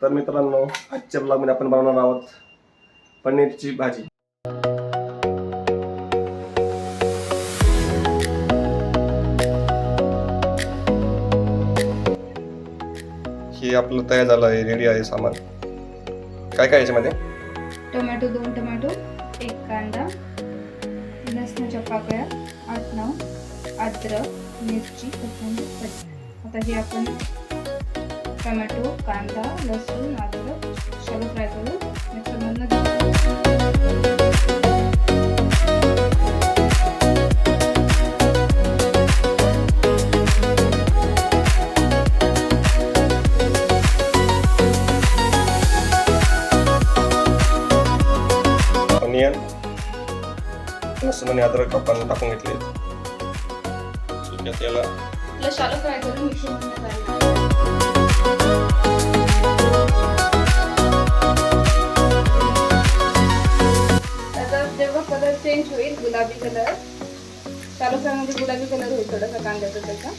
तर मित्रांनो, आजच्या ब्लॉगमध्ये आपण बनवणार आहोत पनीरची भाजी. हे आपलं तयार झालं आहे, रेडी आहे सामान. काय काय याच्यामध्ये? टोमॅटो 2 टोमॅटो, 1 कांदा, लसणाच्या पाकळ्या 8-9, अद्रक, मिरची, कोथिंबीर. आता हे आपण टोमॅटो, कांदा, लसूण, अद्रक शालो फ्राय करू. मिक्सरमधनं ऑनियन, लसूण आणि अद्रक आपण टाकून घेतले. ठीक आहे, त्याला शालो फ्राय करून मिक्सरमधनं काढू. जेव्हा कलर चेंज होईल, गुलाबी कलर, शालो फ्राय मध्ये गुलाबी कलर होईल थोडासा कांद्याचा त्याचा,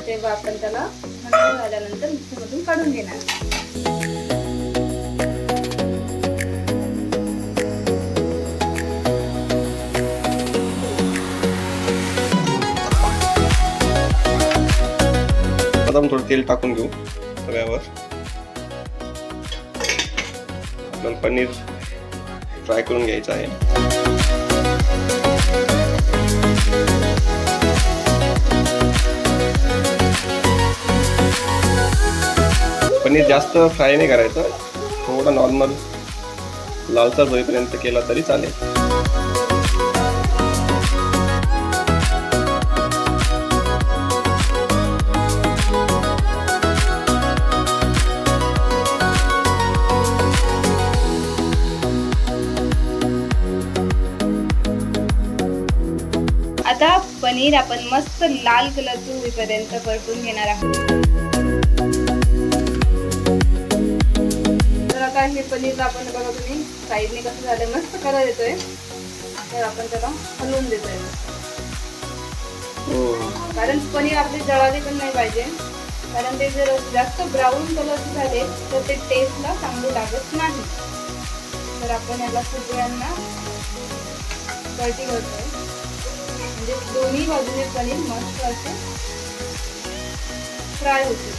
तेव्हा आपण त्याला नंतर झाल्यानंतर मिक्सरमधून काढून घेणार. आपण थोडं तेल टाकून घेऊ तव्यावर. आपण पनीर फ्राय करून घ्यायचं आहे. पनीर जास्त फ्राय नाही करायचं, थोडा नॉर्मल लालसर होईपर्यंत केला तरी चालेल. आता पनीर आपण मस्त लाल कलरचं होईपर्यंत परतून घेणार आहोत. तर आता हे पनीर आपण बघा, तुम्ही साईडने कसं झालं, मस्त कलर येतोय. तर आपण त्याला हलवून देतोय, कारण पनीर आपली जळाली पण नाही पाहिजे. कारण ते जर जास्त ब्राऊन कलरचे झाले तर ते टेस्टला चांगलं लागत नाही. तर आपण याला सगळ्यांना कळती करतोय, म्हणजे दोन्ही बाजूने पनीर मस्त असे फ्राय होते.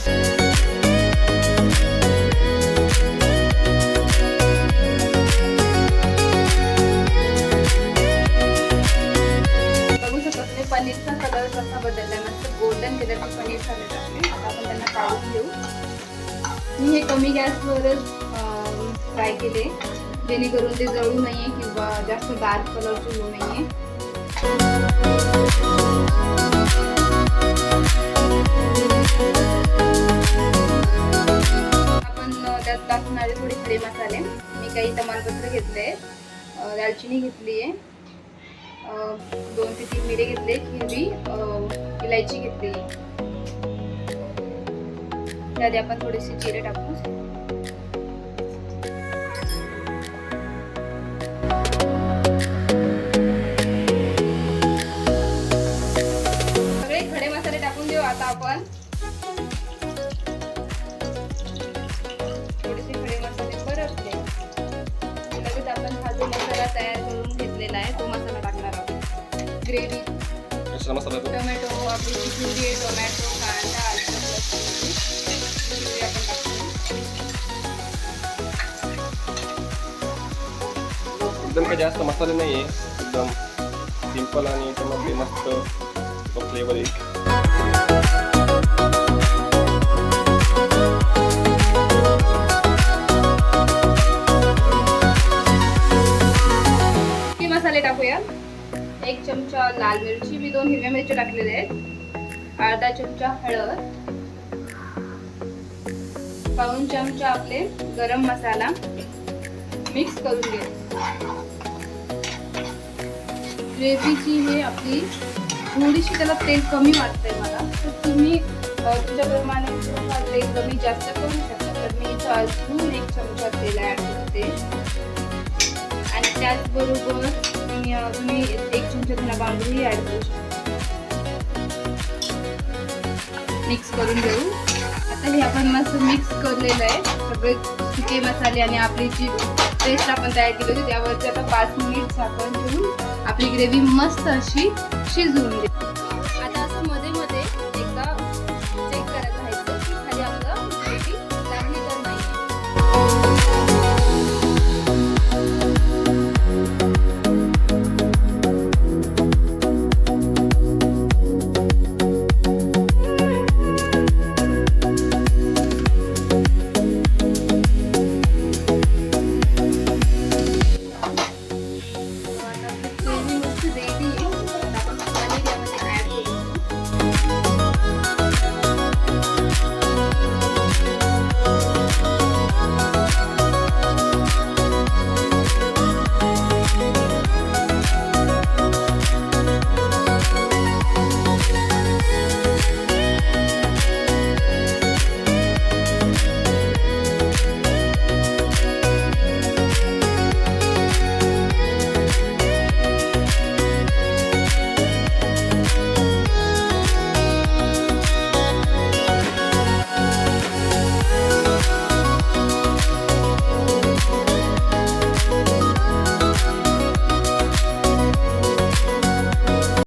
बघू शकता तुम्ही पनीरचा कलर कसा बदलला, मस्त गोल्डन कलरचे पनीर झालेलं आहे. आता आपण त्यांना काढून घेऊ. मी हे कमी गॅसवरच फ्राय केले, जेणेकरून ते जळू नये किंवा जास्त डार्क कलरचे होऊ नये. आपण त्यात टाकणारे थोडे खडे मसाले. मी काही तमालपत्र घेतले, दालचिनी घेतली आहे, 2 ते 3 मिरे घेतले, हिरवी इलायची घेतली. त्यात आपण थोडेसे जिरे टाकू. आता आपण थोडेसे खडे मसाले परतले. लगेच आपण हा जो मसाला तयार करून घेतलेला आहे तो मसाला टाकणार आहोत. ग्रेव्ही मसाला, टोमॅटो, आपली प्युरी आहे, टोमॅटो, कांदा, अद्रक, लसूण आपण टाकतो. एकदम काही जास्त मसाले नाही आहे, एकदम सिंपल आणि त्यामध्ये मस्त फ्लेवर येईल. मसाले टाकूया. 1 चमचा लाल मिरची, मी 2 हिरव्या मिरची टाकलेले आहेत, अर्धा चमचा हळद, पाऊण चमचा आपले गरम मसाला मिक्स करून घ्या. ग्रेव्हीची हे आपली थोडीशी त्याला तेल कमी वाटतंय मला, तर तुम्ही तुमच्याप्रमाणे तेल कमी जास्त करू शकता. तर मी इथं अजून 1 चमचा तेल ऍड करते आणि त्याचबरोबर तुम्ही 1 चमचा धना पावडरही ऍड करू शकता. मिक्स करून घेऊ. आता हे आपण मस्त मिक्स करलेलं आहे सगळे सुके मसाले आणि आपली जी पेस्ट आपण तयार केली होती त्यावरती आता 5 मिनिट झाकण ठेवून आपली ग्रेव्ही मस्त अशी शिजवून दे.